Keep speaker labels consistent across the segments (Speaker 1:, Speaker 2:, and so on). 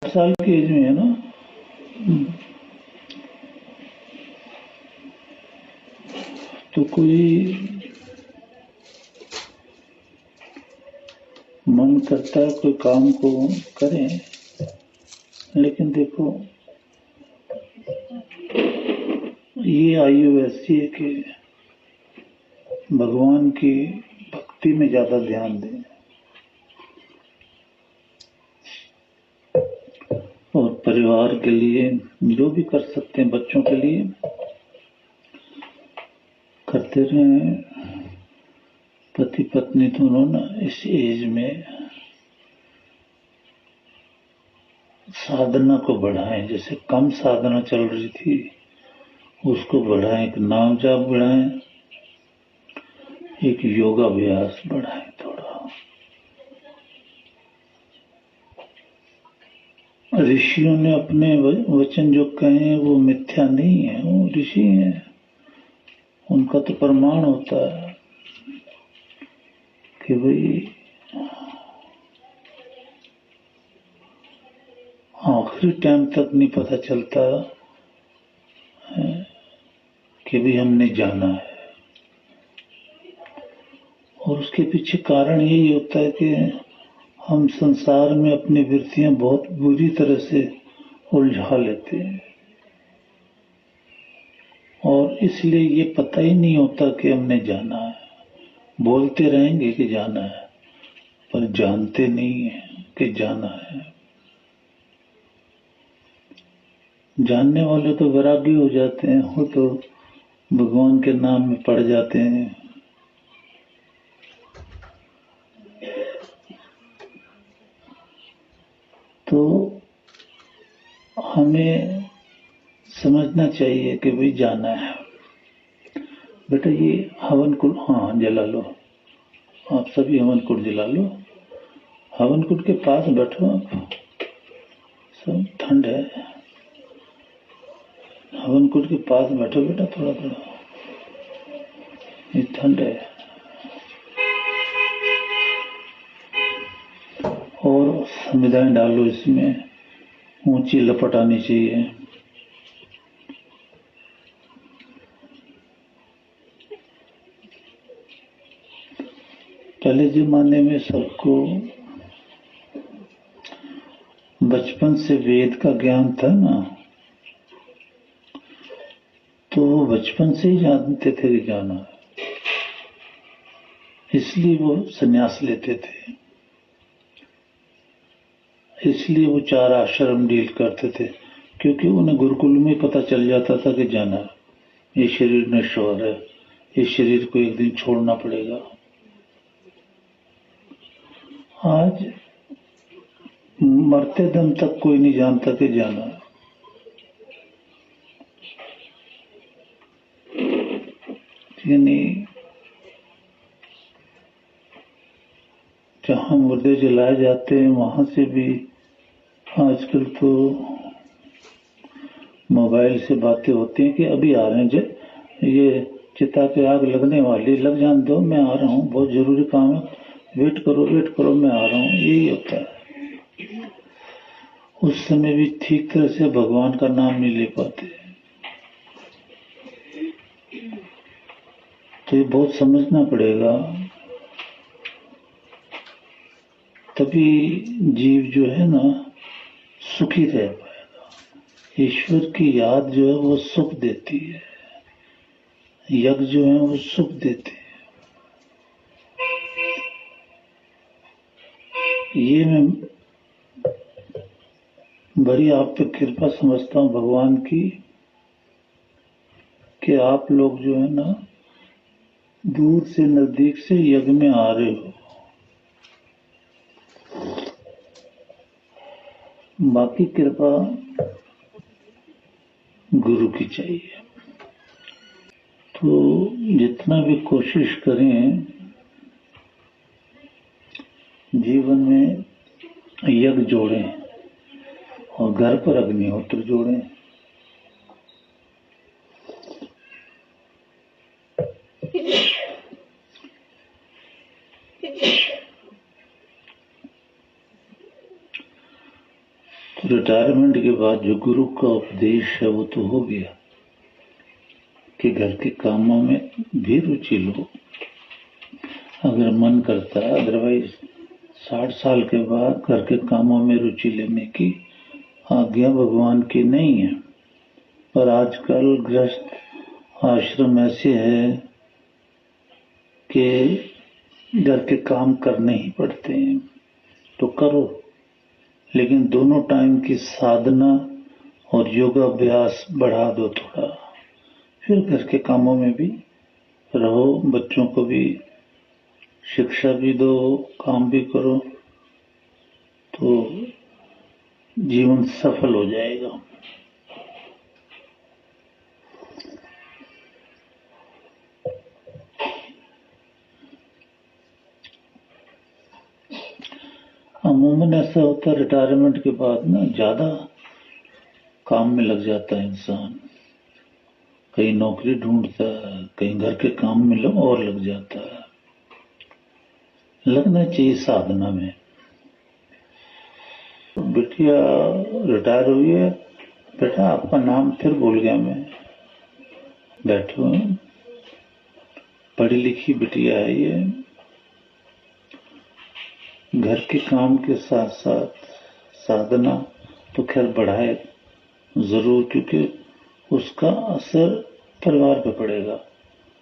Speaker 1: साल की एज में है ना। तो कोई मन करता है कोई काम को करें, लेकिन देखो ये आयु ऐसी है कि भगवान की भक्ति में ज्यादा ध्यान दें और परिवार के लिए जो भी कर सकते हैं बच्चों के लिए करते रहें। पति पत्नी दोनों ना इस एज में साधना को बढ़ाएं। जैसे कम साधना चल रही थी उसको बढ़ाएं, एक नाम जाप बढ़ाएं, एक योगाभ्यास बढ़ाएं थोड़ा। ऋषियों ने अपने वचन जो कहे हैं वो मिथ्या नहीं है, वो ऋषि हैं, उनका तो प्रमाण होता है कि भाई आखिरी टाइम तक नहीं पता चलता कि भी हमने जाना है। और उसके पीछे कारण यही होता है कि हम संसार में अपनी वृत्तियां बहुत बुरी तरह से उलझा लेते हैं और इसलिए ये पता ही नहीं होता कि हमने जाना है। बोलते रहेंगे कि जाना है पर जानते नहीं है कि जाना है। जानने वाले तो वैरागी हो जाते हैं, वो तो भगवान के नाम में पड़ जाते हैं। तो हमें समझना चाहिए कि भाई जाना है। बेटा ये हवन कुंड, हाँ जला लो, आप सभी हवन कुंड जला लो। हवन कुंड के पास बैठो आप, सब ठंड है। हवन कुंड के पास बैठो बेटा, थोड़ा थोड़ा, ये ठंड है। और संविधान डालो इसमें, ऊंची लपट आनी चाहिए। पहले जमाने में सबको बचपन से वेद का ज्ञान था ना, तो वो बचपन से ही जानते थे कि जाना है, इसलिए वो संन्यास लेते थे, इसलिए वो 4 आश्रम डील करते थे, क्योंकि उन्हें गुरुकुल में पता चल जाता था कि जाना है, ये शरीर नश्वर है, इस शरीर को एक दिन छोड़ना पड़ेगा। आज मरते दम तक कोई नहीं जानता कि जाना है। यानी जहां मुर्दे जलाए जाते हैं वहां से भी आजकल तो मोबाइल से बातें होती हैं कि अभी आ रहे हैं, ये चिता पे आग लगने वाली, लग जाने दो, मैं आ रहा हूँ, बहुत जरूरी काम है, वेट करो मैं आ रहा हूँ। यही होता है। उस समय भी ठीक तरह से भगवान का नाम नहीं ले पाते। तो ये बहुत समझना पड़ेगा, तभी जीव जो है ना सुखी रह पाएगा। ईश्वर की याद जो है वो सुख देती है, यज्ञ जो है वो सुख देते हैं। ये मैं बड़ी आप पे कृपा समझता हूँ भगवान की कि आप लोग जो है ना दूर से नजदीक से यज्ञ में आ रहे हो। बाकी कृपा गुरु की चाहिए। तो जितना भी कोशिश करें जीवन में यज्ञ जोड़ें और घर पर अग्निहोत्र जोड़ें। रिटायरमेंट के बाद जो गुरु का उपदेश है वो तो हो गया कि घर के कामों में भी रुचि लो अगर मन करता है। अदरवाइज 60 साल के बाद घर के कामों में रुचि लेने की आज्ञा भगवान की नहीं है। पर आजकल गृहस्थ आश्रम ऐसे है कि घर के काम करने ही पड़ते हैं, तो करो, लेकिन दोनों टाइम की साधना और योगाभ्यास बढ़ा दो थोड़ा, फिर घर के कामों में भी रहो, बच्चों को भी शिक्षा भी दो, काम भी करो, तो जीवन सफल हो जाएगा। अमूमन ऐसा होता है रिटायरमेंट के बाद ना ज्यादा काम में लग जाता है इंसान, कहीं नौकरी ढूंढता है, कहीं घर के काम में और लग जाता है। लगना चाहिए साधना में। बिटिया रिटायर हुई है। बेटा आपका नाम फिर भूल गया मैं। बैठो, पढ़ी लिखी बिटिया है ये, घर के काम के साथ साथ साधना तो खैर बढ़ाए जरूर, क्योंकि उसका असर परिवार पे पड़ेगा।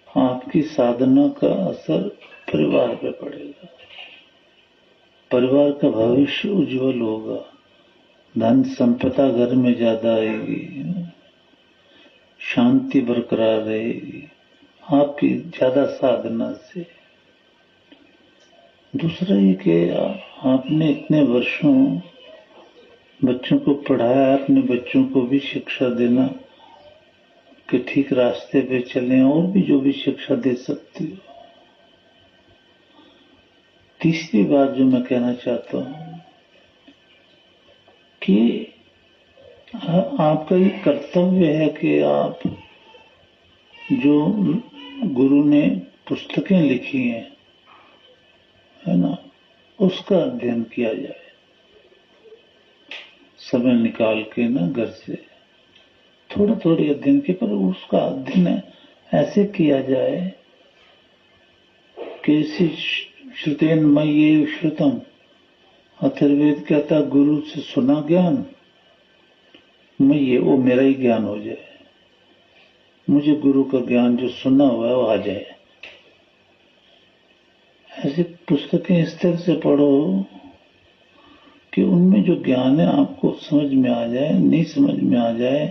Speaker 1: आपकी साधना का असर परिवार पे पड़ेगा, परिवार का भविष्य उज्जवल होगा, धन संपदा घर में ज्यादा आएगी, शांति बरकरार रहेगी आपकी ज्यादा साधना से। दूसरा ये कि आपने इतने वर्षों बच्चों को पढ़ाया, अपने बच्चों को भी शिक्षा देना कि ठीक रास्ते पे चलें, और भी जो भी शिक्षा दे सकती हो। तीसरी बात जो मैं कहना चाहता हूं कि आपका ये कर्तव्य है कि आप जो गुरु ने पुस्तकें लिखी हैं, है ना, उसका अध्ययन किया जाए। समय निकाल के ना घर से थोड़ा थोड़ी अध्ययन के, पर उसका अध्ययन ऐसे किया जाए कि श्रुतेन मय्ये श्रुतम, अथर्ववेद कहता गुरु से सुना ज्ञान मय्ये, वो मेरा ही ज्ञान हो जाए, मुझे गुरु का ज्ञान जो सुना हुआ है वो आ जाए। ऐसी पुस्तकें इस तरह से पढ़ो कि उनमें जो ज्ञान है आपको समझ में आ जाए। नहीं समझ में आ जाए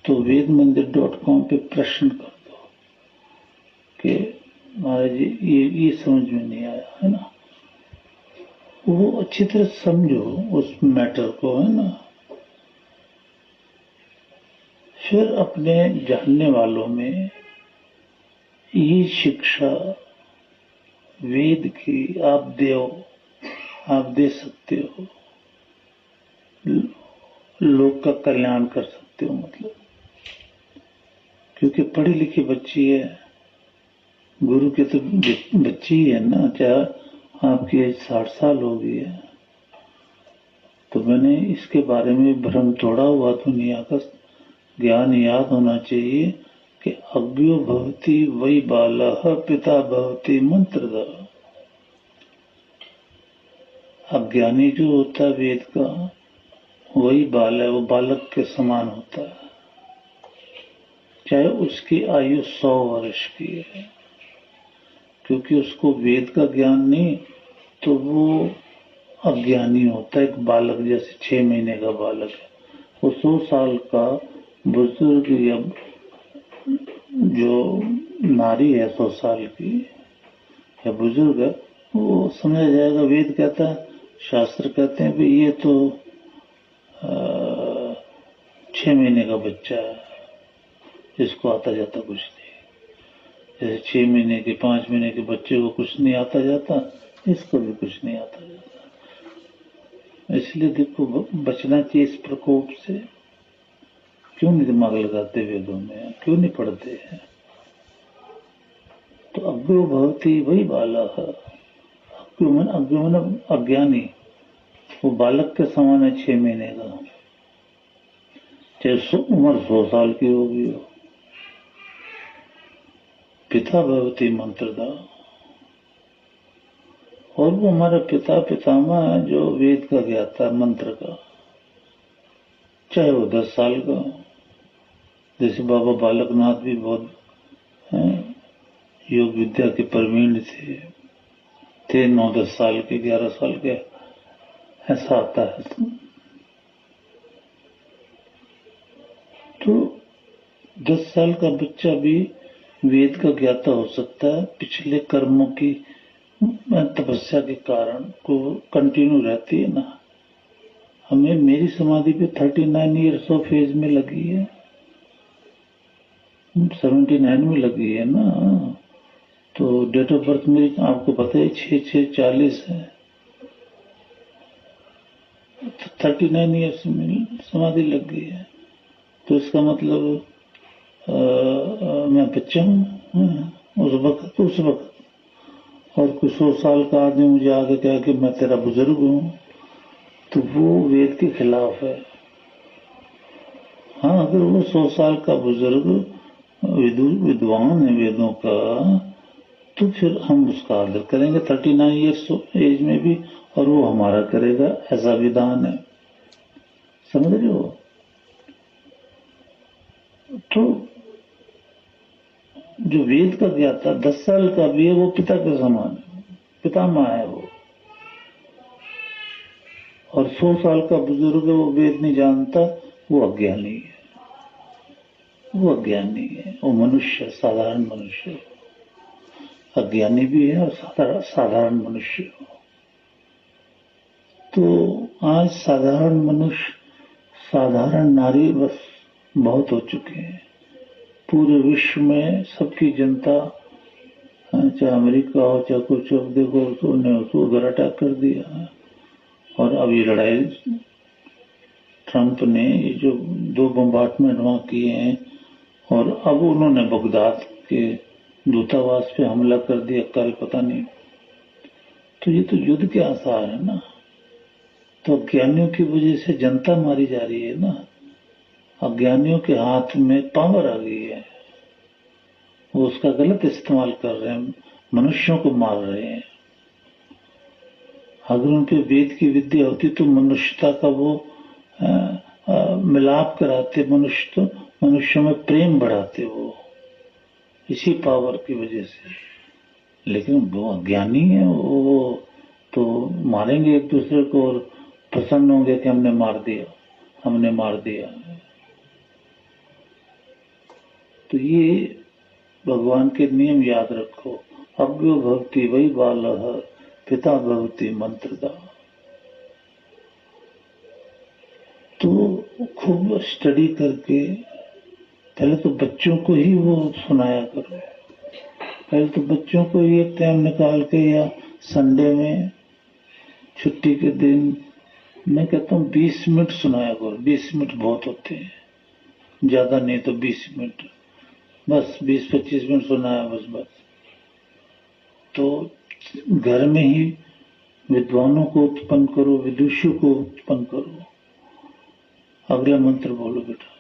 Speaker 1: तो vedmandir.com पे प्रश्न कर दो कि महाराज जी ये समझ में नहीं आया, है ना। वो अच्छी तरह समझो उस मैटर को, है ना। फिर अपने जानने वालों में ये शिक्षा वेद की आप दे सकते हो, लोक का कल्याण कर सकते हो, मतलब क्योंकि पढ़ी लिखी बच्ची है, गुरु की तो बच्ची ही है ना, चाहे आपकी एज 60 साल हो गई है। तो मैंने इसके बारे में भ्रम तोड़ा हुआ, दुनिया का ज्ञान याद होना चाहिए कि अज्ञो भवति वै बालः पिता भवति मंत्रदः। अज्ञानी जो होता है वेद का, वही बाल है, वो बालक के समान होता है, चाहे उसकी आयु 100 वर्ष की है, क्योंकि उसको वेद का ज्ञान नहीं तो वो अज्ञानी होता है, एक बालक जैसे 6 महीने का बालक है। वो 100 साल का बुजुर्ग या जो नारी है 100 साल की या बुजुर्ग है, वो समझ जाएगा। वेद कहता है, शास्त्र कहते हैं भी ये तो 6 महीने का बच्चा है, जिसको आता जाता कुछ नहीं। जैसे 6 महीने के 5 महीने के बच्चे को कुछ नहीं आता जाता, इसको भी कुछ नहीं आता जाता। इसलिए देखो बचना चाहिए इस प्रकोप से। क्यों नहीं दिमाग लगाते वेदों में, क्यों नहीं पढ़ते हैं। तो अज्ञो भवति वही बालः, अज्ञो मन अज्ञानी, वो बालक के समान है 6 महीने का। चाहे उम्र 100 साल की होगी हो। पिता भवती मंत्रदा, और वो हमारा पिता पितामह है जो वेद का ज्ञाता मंत्र का, चाहे वो 10 साल का हो। जैसे बाबा बालकनाथ भी बहुत योग विद्या के प्रवीण थे 9-10 साल के, 11 साल के, ऐसा आता है। तो 10 साल का बच्चा भी वेद का ज्ञाता हो सकता है, पिछले कर्मों की तपस्या के कारण को कंटिन्यू रहती है ना। हमें मेरी समाधि पे 39 ईयर्स ऑफ एज में लगी है, 79 में लगी है ना। तो डेट ऑफ बर्थ मेरी आपको पता है 6/6/40 है, तो 39 ईयर्स में समाधि लग गई है। तो इसका मतलब मैं बच्चा हूँ उस वक्त और कुछ 100 साल का आदमी मुझे आगे कहा कि मैं तेरा बुजुर्ग हूँ, तो वो वेद के खिलाफ है। हाँ, अगर वो 100 साल का बुजुर्ग विद्वान है वेदों का, तो फिर हम उसका आदर करेंगे 39 ईयर्स एज में भी, और वो हमारा करेगा, ऐसा विधान है। समझ रहे हो? तो जो वेद का ज्ञाता 10 साल का भी है, वो पिता के समान है, पितामह है वो। और 100 साल का बुजुर्ग है, वो वेद नहीं जानता, वो अज्ञानी है, वो अज्ञानी है, वो मनुष्य, साधारण मनुष्य, अज्ञानी भी है और साधारण मनुष्य। तो आज साधारण मनुष्य, साधारण नारी बस बहुत हो चुके हैं। पूरे विश्व में सबकी जनता, चाहे अमेरिका हो चाहे कुछ, अब देखो उसने उसको उधर अटैक कर दिया है। और अब ये लड़ाई ट्रंप ने ये जो 2 बम्बार्टमेंट वहां किए हैं, और अब उन्होंने बगदाद के दूतावास पे हमला कर दिया कल, पता नहीं। तो ये तो युद्ध के आसार है ना। तो अज्ञानियों की वजह से जनता मारी जा रही है ना। अज्ञानियों के हाथ में पावर आ गई है, वो उसका गलत इस्तेमाल कर रहे हैं, मनुष्यों को मार रहे हैं। अगर उनके वेद की विद्या होती तो मनुष्यता का वो मिलाप कराते, मनुष्यों में प्रेम बढ़ाते वो, इसी पावर की वजह से। लेकिन वो अज्ञानी है, वो तो मारेंगे एक दूसरे को और प्रसन्न होंगे कि हमने मार दिया। तो ये भगवान के नियम याद रखो। अज्ञो भवति वै बालः पिता भवति मंत्रदा। तो खूब स्टडी करके पहले तो बच्चों को ही वो सुनाया करो। पहले तो बच्चों को ही एक टाइम निकाल के, या संडे में छुट्टी के दिन, मैं कहता हूँ 20 मिनट सुनाया करो। 20 मिनट बहुत होते हैं, ज्यादा नहीं तो 20 मिनट, बस 20-25 मिनट सुनाया बस। तो घर में ही विद्वानों को उत्पन्न करो, विदुषियों को उत्पन्न करो। अगला मंत्र बोलो बेटा।